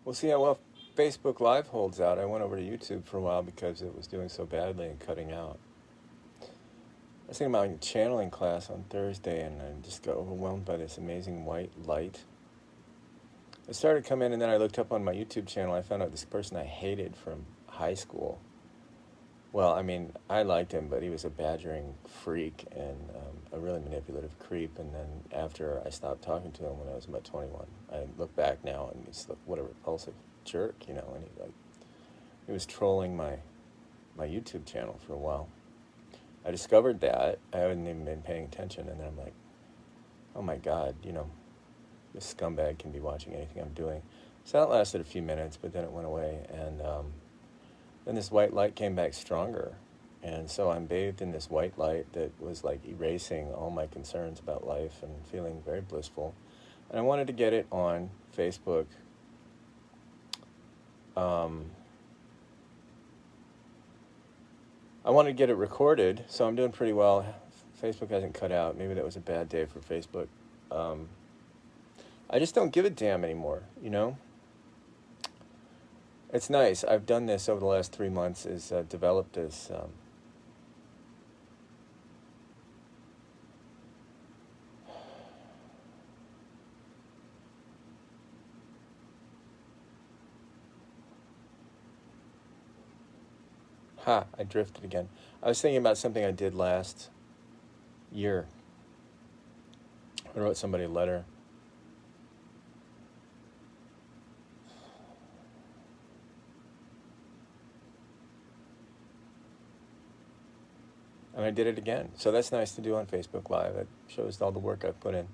We'll see how well Facebook Live holds out. I went over to YouTube for a while because it was doing so badly and cutting out. I was thinking about channeling class on Thursday, and I just got overwhelmed by this amazing white light. It started coming in, and then I looked up on my YouTube channel. I found out this person I hated from high school. Well, I mean, I liked him, but he was a badgering freak and a really manipulative creep. And then after I stopped talking to him when I was about 21, I look back now and he's like, what a repulsive jerk, you know. And he was trolling my YouTube channel for a while. I discovered that. I hadn't even been paying attention, and then I'm like, oh my God, you know, this scumbag can be watching anything I'm doing. So that lasted a few minutes, but then it went away, and then this white light came back stronger. And so I'm bathed in this white light that was like erasing all my concerns about life and feeling very blissful. And I wanted to get it on Facebook. I wanted to get it recorded, so I'm doing pretty well. Facebook hasn't cut out. Maybe that was a bad day for Facebook. I just don't give a damn anymore, you know? It's nice. I've done this over the last 3 months, is developed this I drifted again. I was thinking about something I did last year. I wrote somebody a letter. And I did it again. So that's nice to do on Facebook Live. It shows all the work I've put in.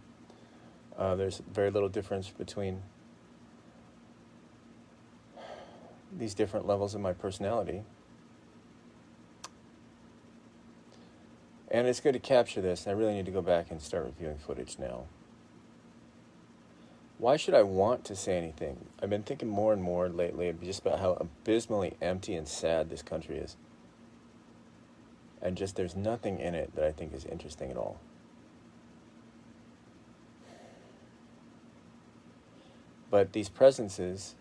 There's very little difference between these different levels of my personality. And it's good to capture this. I really need to go back and start reviewing footage now. Why should I want to say anything? I've been thinking more and more lately just about how abysmally empty and sad this country is. And just there's nothing in it that I think is interesting at all. But these presences,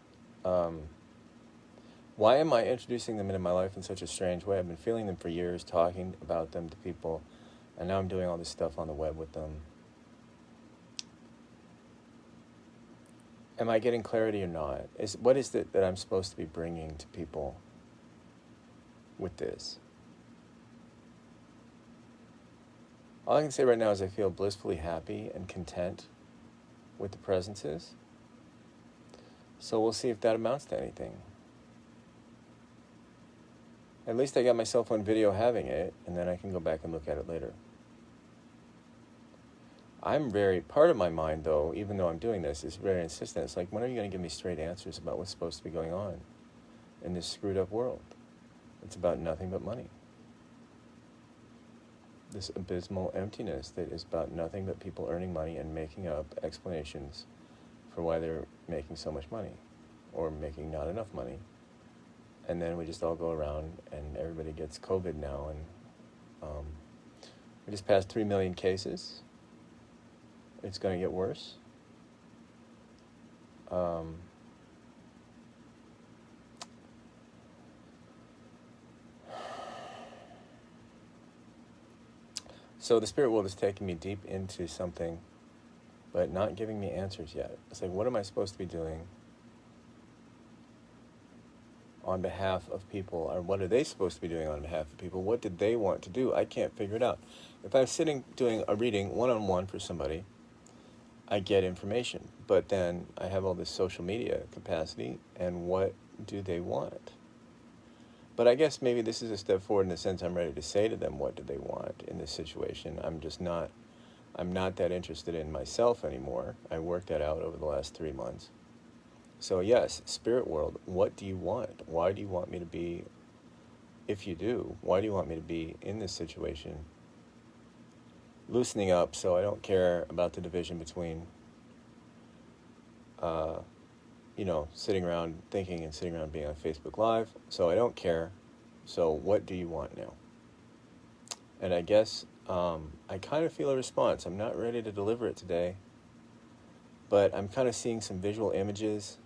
why am I introducing them into my life in such a strange way? I've been feeling them for years, talking about them to people, and now I'm doing all this stuff on the web with them. Am I getting clarity or not? What is it that I'm supposed to be bringing to people with this? All I can say right now is I feel blissfully happy and content with the presences. So we'll see if that amounts to anything. At least I got myself on video having it, and then I can go back and look at it later. Part of my mind though, even though I'm doing this, is very insistent. It's like, when are you going to give me straight answers about what's supposed to be going on in this screwed up world? It's about nothing but money. This abysmal emptiness that is about nothing but people earning money and making up explanations for why they're making so much money or making not enough money. And then we just all go around and everybody gets COVID now, and we just passed 3 million cases. It's going to get worse. So the spirit world is taking me deep into something, but not giving me answers yet. It's like, what am I supposed to be doing on behalf of people, or what are they supposed to be doing on behalf of people? What did they want to do? I can't figure it out. If I'm sitting doing a reading one-on-one for somebody, I get information, but then I have all this social media capacity, and what do they want? But I guess maybe this is a step forward in the sense I'm ready to say to them, what do they want in this situation? I'm not that interested in myself anymore. I worked that out over the last 3 months. So yes, spirit world, what do you want? Why do you want me to be, if you do, why do you want me to be in this situation? Loosening up so I don't care about the division between, sitting around thinking and sitting around being on Facebook Live. So I don't care. So what do you want now? And I guess I kind of feel a response. I'm not ready to deliver it today, but I'm kind of seeing some visual images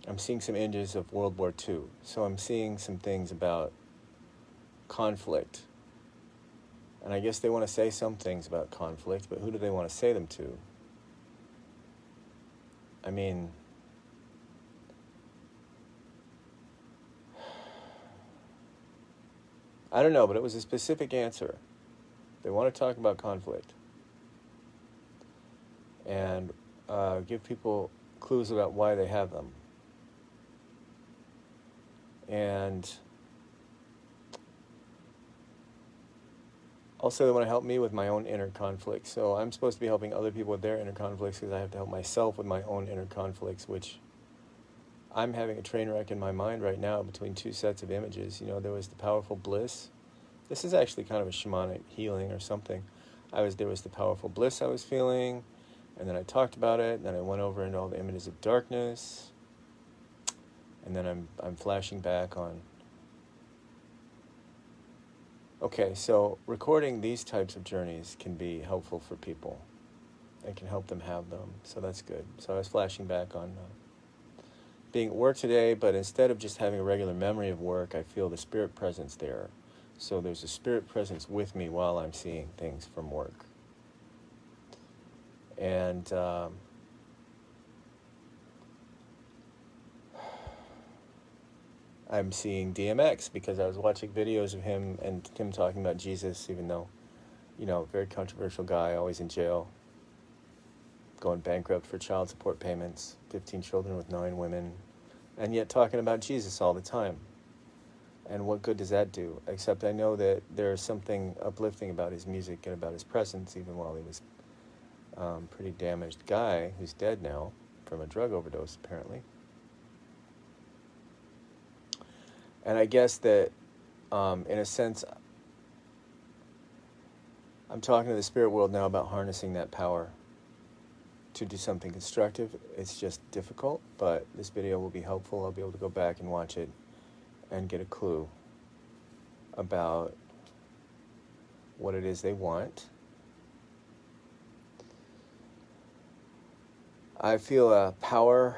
I'm seeing some images of World War II. So I'm seeing some things about conflict. And I guess they want to say some things about conflict, but who do they want to say them to? I mean, I don't know, but it was a specific answer. They want to talk about conflict and give people clues about why they have them. And also they want to help me with my own inner conflicts. So I'm supposed to be helping other people with their inner conflicts because I have to help myself with my own inner conflicts, which I'm having a train wreck in my mind right now between two sets of images. You know, there was the powerful bliss. This is actually kind of a shamanic healing or something. There was the powerful bliss I was feeling, and then I talked about it, and then I went over into all the images of darkness, and then I'm flashing back on. Okay, so recording these types of journeys can be helpful for people. It can help them have them, so that's good. So I was flashing back on being at work today, but instead of just having a regular memory of work, I feel the spirit presence there. So there's a spirit presence with me while I'm seeing things from work. And I'm seeing DMX because I was watching videos of him and him talking about Jesus, even though, you know, very controversial guy, always in jail, going bankrupt for child support payments, 15 children with 9 women, and yet talking about Jesus all the time. And what good does that do? Except I know that there's something uplifting about his music and about his presence, even while he was a pretty damaged guy who's dead now from a drug overdose, apparently. And I guess that, in a sense, I'm talking to the spirit world now about harnessing that power to do something constructive. It's just difficult, but this video will be helpful. I'll be able to go back and watch it and get a clue about what it is they want. I feel a power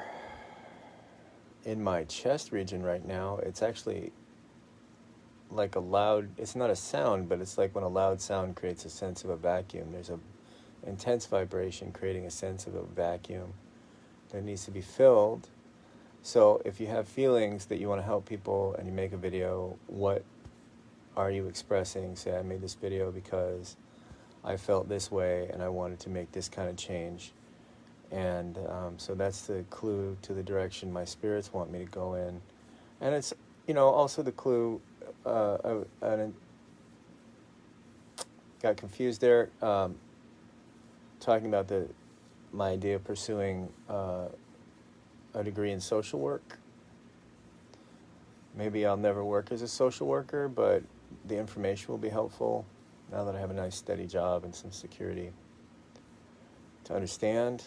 in my chest region right now. It's actually like a loud, it's not a sound, but it's like when a loud sound creates a sense of a vacuum. There's a intense vibration creating a sense of a vacuum that needs to be filled. So if you have feelings that you want to help people and you make a video, what are you expressing? Say, I made this video because I felt this way and I wanted to make this kind of change. And so that's the clue to the direction my spirits want me to go in. And it's, you know, also the clue, I got confused there, talking about my idea of pursuing a degree in social work. Maybe I'll never work as a social worker, but the information will be helpful now that I have a nice steady job and some security to understand.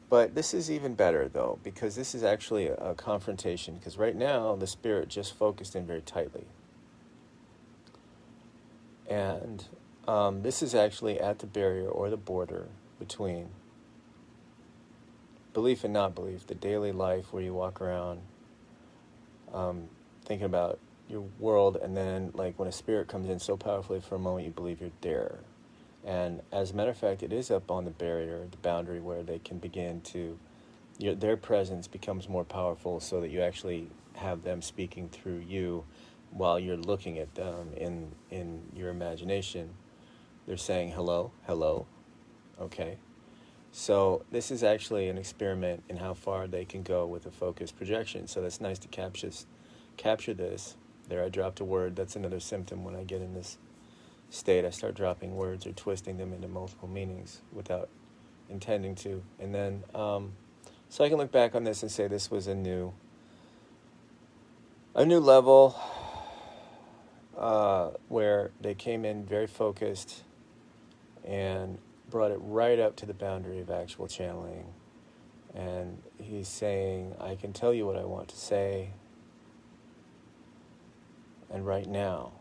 But this is even better, though, because this is actually a confrontation, because right now the spirit just focused in very tightly. And this is actually at the barrier or the border between belief and not belief, the daily life where you walk around thinking about your world, and then like when a spirit comes in so powerfully for a moment you believe you're there. And as a matter of fact, it is up on the barrier, the boundary, where they can begin to, their presence becomes more powerful so that you actually have them speaking through you while you're looking at them in your imagination. They're saying hello, hello, okay. So this is actually an experiment in how far they can go with a focused projection. So that's nice to capture this. There, I dropped a word. That's another symptom when I get in this state. I start dropping words or twisting them into multiple meanings without intending to. And then, so I can look back on this and say this was a new level where they came in very focused and brought it right up to the boundary of actual channeling. And he's saying, I can tell you what I want to say, and right now.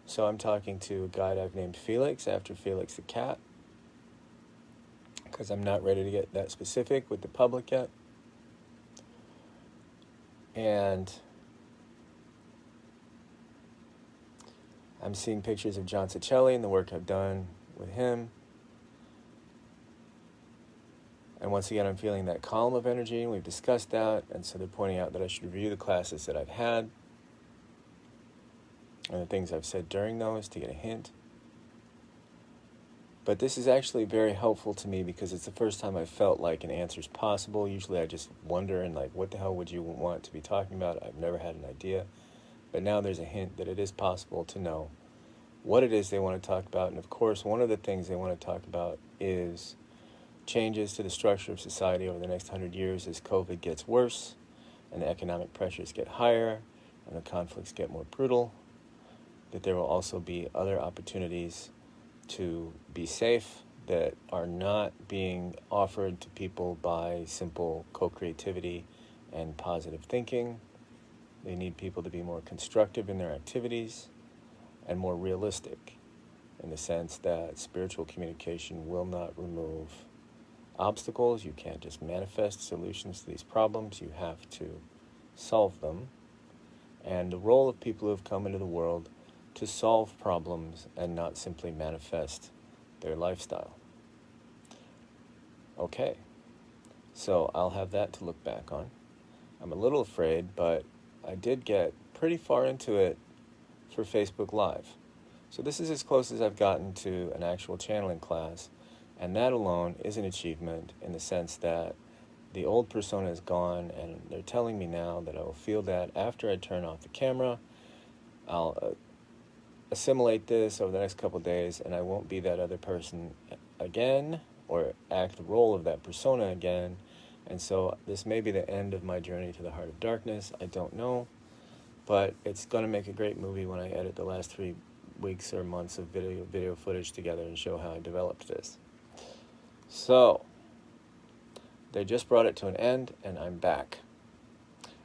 So I'm talking to a guide I've named Felix, after Felix the cat, because I'm not ready to get that specific with the public yet. And I'm seeing pictures of John Cicelli and the work I've done with him. And once again, I'm feeling that column of energy, and we've discussed that. And so they're pointing out that I should review the classes that I've had and the things I've said during those to get a hint. But this is actually very helpful to me because it's the first time I've felt like an answer's possible. Usually I just wonder and like, what the hell would you want to be talking about? I've never had an idea. But now there's a hint that it is possible to know what it is they want to talk about. And of course, one of the things they want to talk about is changes to the structure of society over the next 100 years as COVID gets worse and the economic pressures get higher and the conflicts get more brutal, that there will also be other opportunities to be safe that are not being offered to people by simple co-creativity and positive thinking. They need people to be more constructive in their activities and more realistic in the sense that spiritual communication will not remove obstacles. You can't just manifest solutions to these problems. You have to solve them. And the role of people who have come into the world to solve problems and not simply manifest their lifestyle. Okay, so I'll have that to look back on. I'm a little afraid, but I did get pretty far into it for Facebook Live. So this is as close as I've gotten to an actual channeling class. And that alone is an achievement in the sense that the old persona is gone, and they're telling me now that I will feel that after I turn off the camera. I'll assimilate this over the next couple of days, and I won't be that other person again or act the role of that persona again. And so this may be the end of my journey to the heart of darkness. I don't know, but it's going to make a great movie when I edit the last 3 weeks or months of video footage together and show how I developed this. So, they just brought it to an end, and I'm back.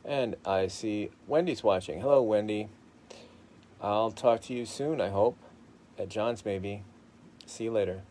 And I see Wendy's watching. Hello, Wendy. I'll talk to you soon, I hope. At John's, maybe. See you later.